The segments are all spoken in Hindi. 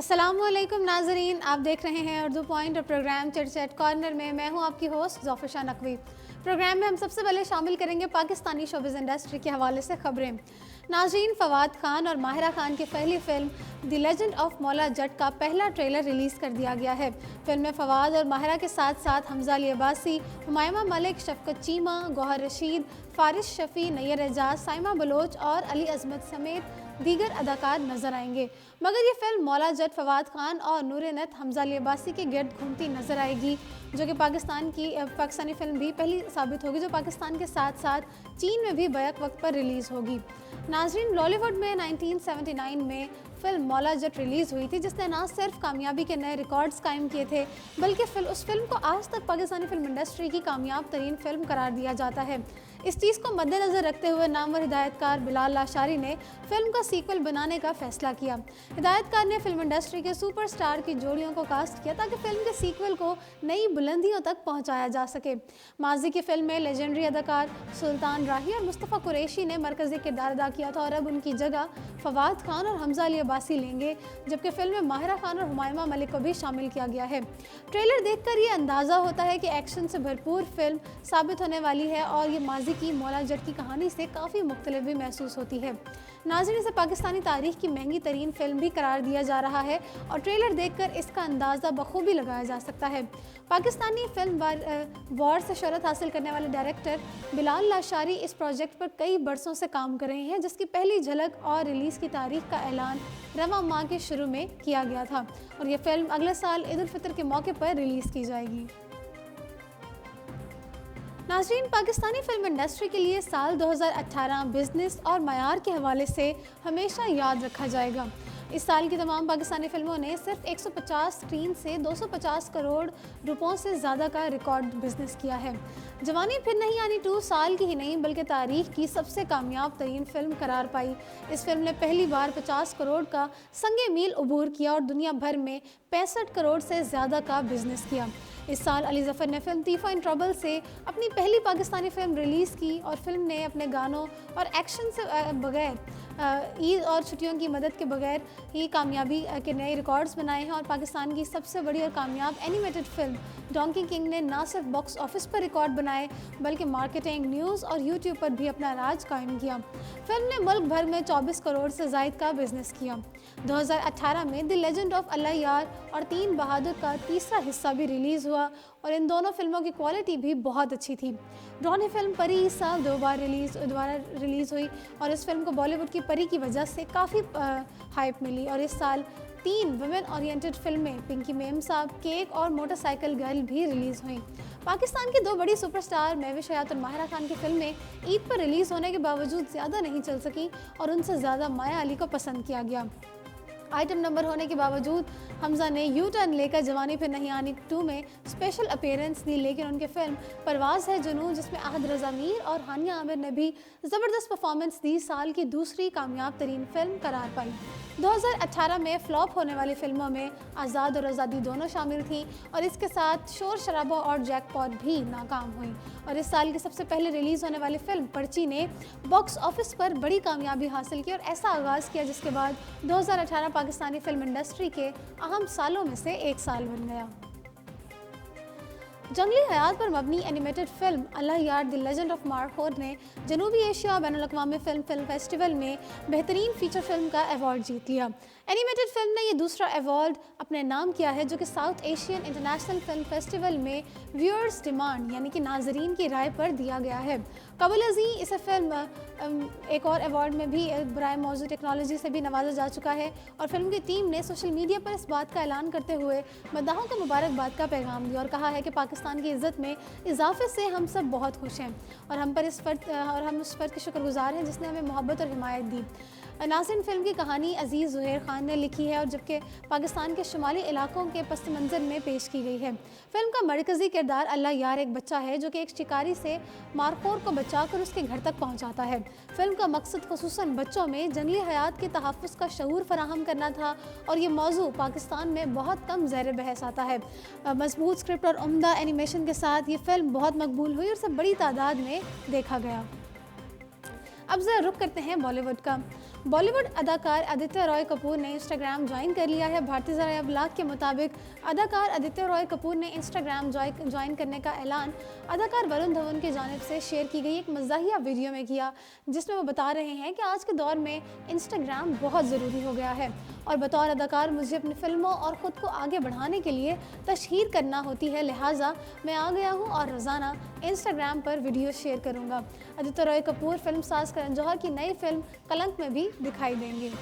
अस्सलामुअलैकुम नाजरीन, आप देख रहे हैं उर्दू पॉइंट और प्रोग्राम चट कॉर्नर में। मैं हूं आपकी होस्ट ज़ोफ़र नकवी। प्रोग्राम में हम सबसे पहले शामिल करेंगे पाकिस्तानी शोबिज़ इंडस्ट्री के हवाले से खबरें। नाज़रीन, फवाद खान और माहिरा खान की पहली film the legend of Maula Jatt का पहला ट्रेलर रिलीज़ कर दिया गया है। फिल्म में फवाद और माहिरा के साथ साथ हमजा अली अब्बासी, हुमायूमा मलिक, शफकत चीमा, गौहर रशीद, फारिस शफ़ी, नैयर एजाज, साइमा बलोच और अली अजमत समेत दीगर अदाकार नजर आएंगे। मगर ये फिल्म मौला जट, फवाद खान और नूर-ए-नत हमजा अली अब्बासी के गिर्द घूमती नजर आएगी, जो कि पाकिस्तानी फिल्म भी पहली साबित होगी जो पाकिस्तान के साथ साथ चीन में भी बैक वक्त पर रिलीज़ होगी। नाज़रीन, बॉलीवुड में 1979 में फिल्म मौला जट रिलीज़ हुई थी, जिसने ना सिर्फ कामयाबी के नए रिकॉर्ड्स कायम किए थे, बल्कि उस फिल्म को आज तक पाकिस्तानी फिल्म इंडस्ट्री की कामयाब तरीन फिल्म करार दिया जाता है। इस चीज़ को मद्देनज़र रखते हुए नामवर हिदायतकार बिलाल लाशारी ने फिल्म का सीक्वल बनाने का फैसला किया। हिदायतकार ने फिल्म इंडस्ट्री के सुपरस्टार की जोड़ियों को कास्ट किया ताकि फिल्म के सीक्वल को नई बुलंदियों तक पहुंचाया जा सके। माजी की फिल्म में लेजेंडरी अदाकार सुल्तान राही और मुस्तफ़ा कुरैशी ने मरकज़ी किरदार अदा किया था और अब उनकी जगह फवाद खान और हमजा अली अब्बासी लेंगे, जबकि फिल्म में माहिरा खान और हुमायूमा मलिक को भी शामिल किया गया है। ट्रेलर देखकर ये अंदाज़ा होता है कि एक्शन से भरपूर फिल्म साबित होने वाली है और ये माजी की मौला जट की कहानी से काफ़ी मुख्तलिफ भी महसूस होती है। नाज़रीन, इसे पाकिस्तानी तारीख की महंगी तरीन फिल्म भी करार दिया जा रहा है और ट्रेलर देखकर इसका अंदाज़ा बखूबी लगाया जा सकता है। पाकिस्तानी फिल्म वॉर से शोहरत हासिल करने वाले डायरेक्टर बिलाल लाशारी इस प्रोजेक्ट पर कई बरसों से काम कर रहे हैं, जिसकी पहली झलक और रिलीज़ की तारीख का ऐलान रवां माह के शुरू में किया गया था और यह फिल्म अगले साल ईद उल फितर के मौके पर रिलीज़ की जाएगी। नाज़रीन, पाकिस्तानी फिल्म इंडस्ट्री के लिए साल 2018 बिजनेस और मयार के हवाले से हमेशा याद रखा जाएगा। इस साल की तमाम पाकिस्तानी फिल्मों ने सिर्फ 150 स्क्रीन से 250 करोड़ रुपयों से ज़्यादा का रिकॉर्ड बिजनेस किया है। जवानी फिर नहीं आनी 2 साल की ही नहीं बल्कि तारीख की सबसे कामयाब तरीन फिल्म करार पाई। इस फिल्म ने पहली बार 50 करोड़ का संगे मील अबूर किया और दुनिया भर में 65 करोड़ से ज़्यादा का बिजनेस किया। इस साल अली ज़फ़र ने फिल्म तीफ़ा इन ट्रबल से अपनी पहली पाकिस्तानी फिल्म रिलीज़ की और फिल्म ने अपने गानों और एक्शन से बगैर ईद और छुट्टियों की मदद के बगैर ही कामयाबी के नए रिकॉर्ड्स बनाए हैं और पाकिस्तान की सबसे बड़ी और कामयाब एनिमेटेड फिल्म डोंकी किंग ने न सिर्फ बॉक्स ऑफिस पर रिकॉर्ड बनाए बल्कि मार्केटिंग, न्यूज़ और यूट्यूब पर भी अपना राज कायम किया। फिल्म ने मुल्क भर में 24 करोड़ से ज़ायद का बिजनेस किया। 2018 में द लेजेंड ऑफ अल्लाह यार और 3 बहादुर का तीसरा हिस्सा भी रिलीज़ हुआ और इन दोनों फिल्मों की क्वालिटी भी बहुत अच्छी थी। ड्रॉनी फिल्म परी इस साल दोबारा रिलीज़ हुई और इस फिल्म को बॉलीवुड की परी की वजह से काफ़ी हाइप मिली और इस साल 3 वुमेन ओरिएंटेड फिल्में पिंकी मेम साहब, केक और मोटरसाइकिल गर्ल भी रिलीज़ हुई। पाकिस्तान की 2 बड़ी सुपरस्टार महविश हयात और माहिरा खान की फिल्में ईद पर रिलीज़ होने के बावजूद ज़्यादा नहीं चल सकी और उनसे ज़्यादा माया अली को पसंद किया गया। आइटम नंबर होने के बावजूद हमजा ने यू टर्न लेकर जवानी फिर नहीं आनी 2 में स्पेशल अपीयरेंस दी, लेकिन उनकी फिल्म परवाज़ है जुनून, जिसमें अहद रज़ा मीर और हानिया आमिर ने भी ज़बरदस्त परफॉर्मेंस दी, साल की दूसरी कामयाब तरीन फिल्म करार पाई। 2018 में फ्लॉप होने वाली फिल्मों में आज़ाद और आज़ादी दोनों शामिल थीं और इसके साथ शोर शराबा और जैकपॉट भी नाकाम हुई और इस साल की सबसे पहले रिलीज़ होने वाली फिल्म पर्ची ने बॉक्स ऑफिस पर बड़ी कामयाबी हासिल की और ऐसा आगाज़ किया जिसके बाद 2018 पाकिस्तानी फिल्म इंडस्ट्री के अहम सालों में से एक साल बन गया। जंगली हयात पर मबनी एनिमेटेड फिल्म अल्लाह यार द लेजेंड ऑफ मारखोर ने जनूबी एशिया बैनुल-अक़वामी फिल्म फेस्टिवल में बेहतरीन फीचर फिल्म का अवार्ड जीत लिया। एनिमेटेड फिल्म ने ये दूसरा अवार्ड अपने नाम किया है जो कि south Asian international film festival में व्यूअर्स डिमांड यानी कि नाजरीन की राय पर दिया गया है। कबल अज़ीं इसे फिल्म एक और अवार्ड में भी बराए मौजूद टेक्नोलॉजी से भी नवाजा जा चुका है और फिल्म की टीम ने सोशल मीडिया पर इस बात का ऐलान करते हुए मद्दाहों को मुबारकबाद का पैगाम दिया और कहा है कि पाकिस्तान की इज़्ज़त में इजाफे से हम सब बहुत खुश हैं और हम उस फ़र्द के शुक्रगुजार हैं जिसने हमें मोहब्बत और हिमायत दी। नाज़रीन, फिल्म की कहानी अज़ीज़ ज़ुहैर खान ने लिखी है और जबकि पाकिस्तान के शुमाली इलाकों के पस मंज़र में पेश की गई है। फिल्म का मरकज़ी किरदार अल्लाह यार एक बच्चा है जो कि एक शिकारी से मारखोर को बचाकर उसके घर तक पहुंचाता है। फिल्म का मकसद खुसूसन बच्चों में जंगली हयात के तहफ़्फ़ुज़ का शऊर फराहम करना था और ये मौजू पाकिस्तान में बहुत कम ज़ेर बहस आता है। मजबूत स्क्रिप्ट और उम्दा एनिमेशन के साथ ये फिल्म बहुत मकबूल हुई और सब बड़ी तादाद में देखा गया। अब ज़रा रुख करते हैं बॉलीवुड का। बॉलीवुड अदाकार आदित्य रॉय कपूर ने इंस्टाग्राम ज्वाइन कर लिया है। भारतीय ज़राए अबलाग के मुताबिक अदाकार आदित्य रॉय कपूर ने इंस्टाग्राम ज्वाइन करने का ऐलान अदाकार वरुण धवन की जानिब से शेयर की गई एक मज़ाहिया वीडियो में किया, जिसमें वो बता रहे हैं कि आज के दौर में इंस्टाग्राम बहुत ज़रूरी हो गया है और बतौर अदाकार मुझे अपनी फिल्मों और ख़ुद को आगे बढ़ाने के लिए तशहीर करना होती है, लिहाजा मैं आ गया हूँ और रोज़ाना इंस्टाग्राम पर वीडियो शेयर करूँगा। आदित्य रॉय कपूर फिल्म साज करण जौहर की नई फिल्म कलंक में भी दिखाई देंगे।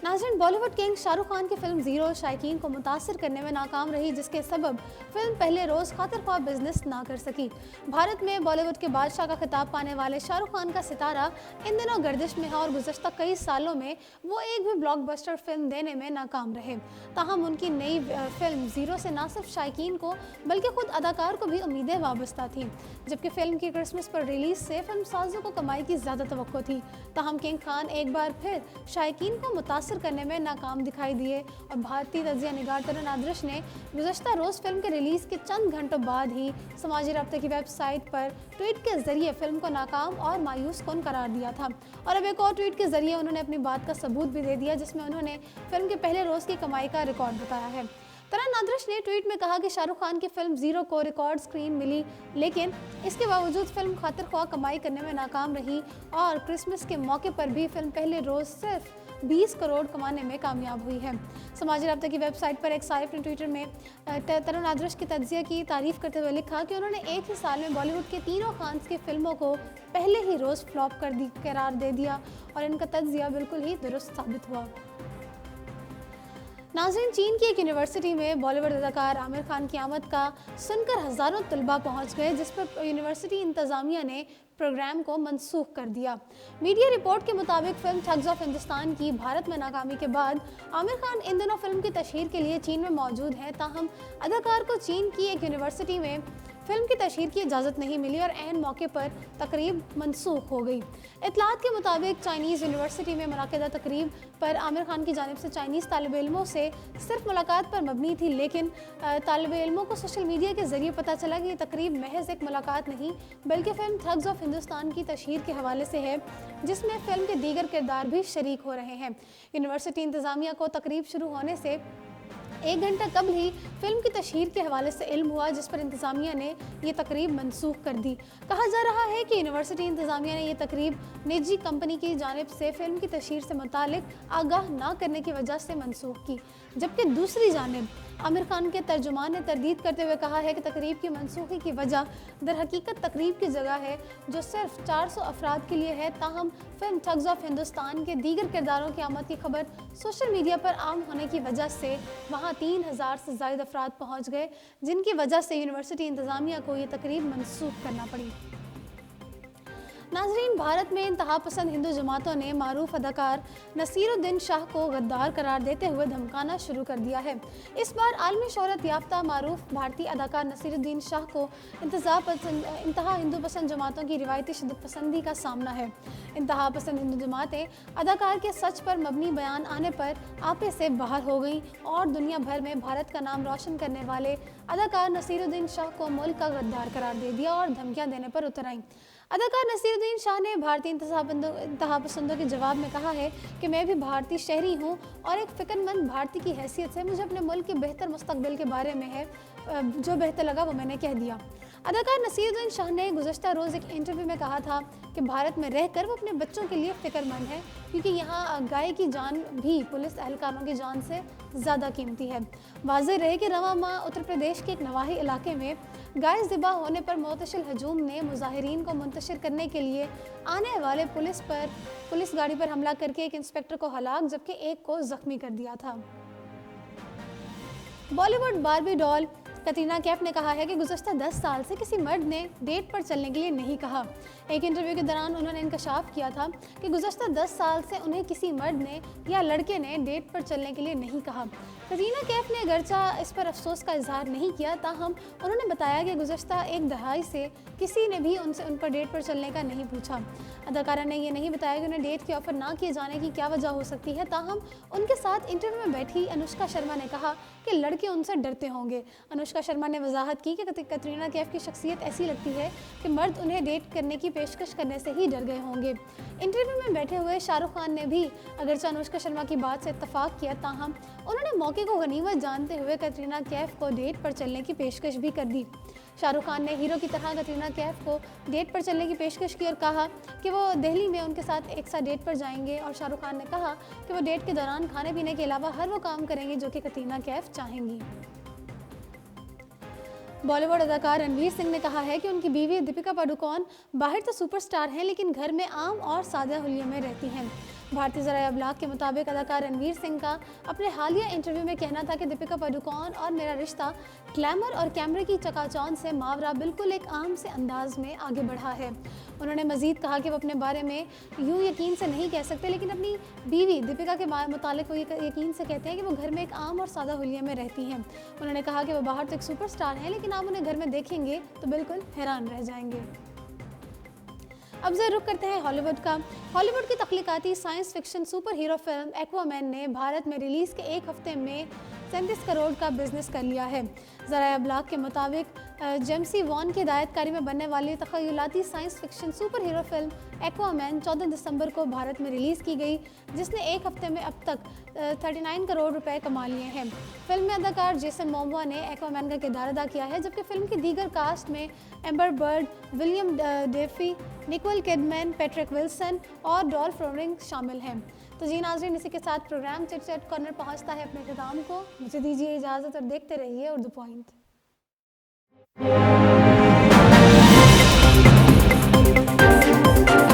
नाज़रीन, बॉलीवुड किंग शाहरुख खान की फिल्म ज़ीरो शायकीन को मुतासर करने में नाकाम रही, जिसके सबब फिल्म पहले रोज़ खातिर ख्वाह बिजनेस ना कर सकी। भारत में बॉलीवुड के बादशाह का खिताब पाने वाले शाहरुख खान का सितारा इन दिनों गर्दिश में है और गुज़श्ता कई सालों में वो एक भी ब्लॉकबस्टर फिल्म देने में नाकाम रहे। ताहम उनकी नई फिल्म ज़ीरो से ना सिर्फ शायकीन को बल्कि खुद अदाकार को भी उम्मीदें वाबस्ता थी, जबकि फिल्म की क्रिसमस पर रिलीज से फिल्म साजों को कमाई की ज़्यादा तवक्को थी। ताहम किंग खान एक बार फिर शायकीन को मुतासर करने में नाकाम दिखाई दिए और भारतीय तजिया निगार तरुण आदर्श ने गुज़श्ता रोज़ फिल्म के रिलीज़ के चंद घंटों बाद ही समाजी राब्ते की वेबसाइट पर ट्वीट के जरिए फिल्म को नाकाम और मायूस कुन करार दिया था और अब एक और ट्वीट के जरिए उन्होंने अपनी बात का सबूत भी दे दिया, जिसमें उन्होंने फिल्म के पहले रोज़ की कमाई का रिकॉर्ड बताया है। तरुण आदर्श ने ट्वीट में कहा कि शाहरुख खान की फिल्म ज़ीरो को रिकॉर्ड स्क्रीन मिली, लेकिन इसके बावजूद फिल्म खातिर ख्वाह कमाई करने में नाकाम रही और क्रिसमस के मौके पर भी फिल्म पहले रोज़ सिर्फ 20 करोड़ कमाने में कामयाब हुई है। समाजी राब्ते की वेबसाइट पर एक साहिब ने ट्विटर में तरुण आदर्श की तज्जिया की तारीफ करते हुए लिखा कि उन्होंने एक ही साल में बॉलीवुड के तीनों खान्स की फिल्मों को पहले ही रोज़ फ्लॉप करार दे दिया और इनका तज्जिया बिल्कुल ही दुरुस्त साबित हुआ। नाज़रीन, चीन की एक यूनिवर्सिटी में बॉलीवुड अदाकार आमिर खान की आमद का सुनकर हज़ारों तलबा पहुंच गए, जिस पर यूनिवर्सिटी इंतज़ामिया ने प्रोग्राम को मनसूख कर दिया। मीडिया रिपोर्ट के मुताबिक फिल्म ठग्स ऑफ हिंदुस्तान की भारत में नाकामी के बाद आमिर खान इन दिनों फिल्म की तशहीर के लिए चीन में मौजूद हैं। ताहम अदाकार को चीन की एक यूनिवर्सिटी में फिल्म की तशहीर की इजाज़त नहीं मिली और ऐन मौके पर तकरीब मनसूख हो गई। इतलात के मुताबिक चाइनीज़ यूनिवर्सिटी में मुनाकिदा तकरीब पर आमिर खान की जानिब से चाइनीज़ तालिब इल्मों से सिर्फ मुलाकात पर मबनी थी, लेकिन तालिब इल्मों को सोशल मीडिया के ज़रिए पता चला कि ये तकरीब महज एक मुलाकात नहीं बल्कि फ़िल्म ठग्स ऑफ हिंदुस्तान की तशहीर के हवाले से है, जिसमें फ़िल्म के दीगर किरदार भी शरीक हो रहे हैं। यूनिवर्सिटी इंतज़ामिया को तकरीब शुरू होने से एक घंटा कबल ही फिल्म की तशहीर के हवाले से इल्म हुआ, जिस पर इंतज़ामिया ने यह तकरीब मनसूख कर दी। कहा जा रहा है कि यूनिवर्सिटी इंतज़ामिया ने यह तकरीब निजी कंपनी की जानिब से फिल्म की तशहीर से मुतालिक आगाह ना करने की वजह से मनसूख की, जबकि दूसरी जानिब आमिर खान के तर्जुमान ने तरदीद करते हुए कहा है कि तकरीब की मनसूखी की वजह दरहकीकत तकरीब की जगह है जो सिर्फ 400 अफराद के लिए है। ताहम फिल्म ठग्स ऑफ हिंदुस्तान के दीगर किरदारों की आमद की खबर सोशल मीडिया पर आम होने की वजह से वहां 3000 से ज़ायद अफराद पहुंच गए, जिनकी वजह से यूनिवर्सिटी इंतज़ामिया को ये तकरीब मनसूख करना पड़ी। नाज़रीन, भारत में इंतहा पसंद हिंदू जमातों ने मारूफ अदाकार नसीरुद्दीन शाह को गद्दार करार देते हुए धमकाना शुरू कर दिया है। इस बार आलमी शोहरत याफ्ता मारूफ भारतीय अदाकार नसीरुद्दीन शाह को इंतहा हिंदू पसंद जमातों की रिवायती शिद्दत पसंदी का सामना है। इंतहा पसंद हिंदू जमातें अदाकार के सच पर मबनी बयान आने पर आपे से बाहर हो गईं और दुनिया भर में भारत का नाम रोशन करने वाले अदाकार नसीरुद्दीन शाह को मुल्क का गद्दार करार दे दिया और धमकियां देने पर उतर आईं। अदाकार नसीरुद्दीन शाह ने भारतीय इंतहा पसंदों के जवाब में कहा है कि मैं भी भारतीय शहरी हूँ और एक फ़िक्रमंद भारतीय की हैसियत से मुझे अपने मुल्क के बेहतर मुस्तकबिल के बारे में है जो बेहतर लगा वो मैंने कह दिया। अदाकार नसीरुद्दीन शाह ने गुज़श्ता रोज़ एक इंटरव्यू में कहा था कि भारत में रहकर वो अपने बच्चों के लिए फ़िक्रमंद है, क्योंकि यहाँ गाय की जान भी पुलिस एहलकारों की जान से ज़्यादा कीमती है। वाज़ेह रहे कि रवा माह उत्तर प्रदेश के एक नवाही इलाके में गाय ज़िबा होने पर मोतशिल हजूम ने मुजाहिरीन को मुंतशिर करने के लिए आने वाले पुलिस गाड़ी पर हमला करके एक इंस्पेक्टर को हलाक जबकि एक को ज़ख्मी कर दिया था। बॉलीवुड बार्बी डॉल कतरीना कैफ ने कहा है कि गुज़श्ता 10 साल से किसी मर्द ने डेट पर चलने के लिए नहीं कहा। एक इंटरव्यू के दौरान उन्होंने इंकशाफ किया था कि गुज़श्ता 10 साल से उन्हें किसी मर्द ने या लड़के ने डेट पर चलने के लिए नहीं कहा। कतरीना कैफ ने अगरचा इस पर अफसोस का इजहार नहीं किया, ताहम उन्होंने बताया कि गुज़श्ता एक दहाई से किसी ने भी उन पर डेट पर चलने का नहीं पूछा। अदाकारा ने यह नहीं बताया कि उन्हें डेट की ऑफ़र ना किए जाने की क्या वजह हो सकती है। ताहम उनके साथ इंटरव्यू में बैठी अनुष्का शर्मा ने कहा कि लड़के उनसे डरते होंगे। अनुष्का अनुष्का शर्मा ने वजाहत की कि कटरीना कैफ की शख्सियत ऐसी लगती है कि मर्द उन्हें डेट करने की पेशकश करने से ही डर गए होंगे। इंटरव्यू में बैठे हुए शाहरुख खान ने भी अगरचे अनुष्का शर्मा की बात से इत्तफाक किया, ताहम उन्होंने मौके को गनीमत जानते हुए कटरीना कैफ को डेट पर चलने की पेशकश भी कर दी। शाहरुख खान ने हीरो की तरह कटरीना कैफ को डेट पर चलने की पेशकश की और कहा कि वो दिल्ली में उनके साथ एक साथ डेट पर जाएंगे, और शाहरुख खान ने कहा कि वो डेट के दौरान खाने पीने के अलावा हर वो काम करेंगे जो कि कटरीना कैफ चाहेंगी। बॉलीवुड अदाकार रणवीर सिंह ने कहा है कि उनकी बीवी दीपिका पादुकोण बाहर तो सुपरस्टार हैं, लेकिन घर में आम और सादा हुलिये में रहती हैं। भारतीय ज़राए अबलाग के मुताबिक अदाकार रणवीर सिंह का अपने हालिया इंटरव्यू में कहना था कि दीपिका पादुकोण और मेरा रिश्ता ग्लैमर और कैमरे की चकाचौंध से मावरा बिल्कुल एक आम से अंदाज में आगे बढ़ा है। उन्होंने मजीद कहा कि वो अपने बारे में यूँ यकीन से नहीं कह सकते, लेकिन अपनी बीवी दीपिका के मुतालिक वो यकीन से कहते हैं कि वो घर में एक आम और सादा हुलिये में रहती हैं। उन्होंने कहा कि वो बाहर तो एक सुपरस्टार हैं, लेकिन आप उन्हें घर में देखेंगे तो बिल्कुल हैरान रह जाएंगे। अब जरा रुक करते हैं हॉलीवुड का। हॉलीवुड की तख्लीकाती science fiction super hero film Aquaman ने भारत में रिलीज़ के एक हफ्ते में 37 करोड़ का बिजनेस कर लिया है। ज़राए अबलाग के मुताबिक जेम्सी वॉन की हिदायतकारी में बनने वाली तख़य्युलाती science fiction super hero film Aquaman 14 दिसंबर को भारत में रिलीज़ की गई, जिसने एक हफ्ते में अब तक 39 करोड़ रुपए कमा लिए हैं। फिल्म में अदाकार जेसन मोमोआ ने एक्वामैन का किरदार अदा किया है, जबकि फिल्म की दीगर कास्ट में amber bird, William DeFi, Nicole Kidman, Patrick Wilson और डॉल्फ लूंग्रेन शामिल हैं। तो जी नाज़रीन, इसी के साथ प्रोग्राम चिट चैट कॉर्नर पहुंचता है अपने ख़िताम को। मुझे दीजिए इजाज़त और देखते रहिए उर्दू पॉइंट।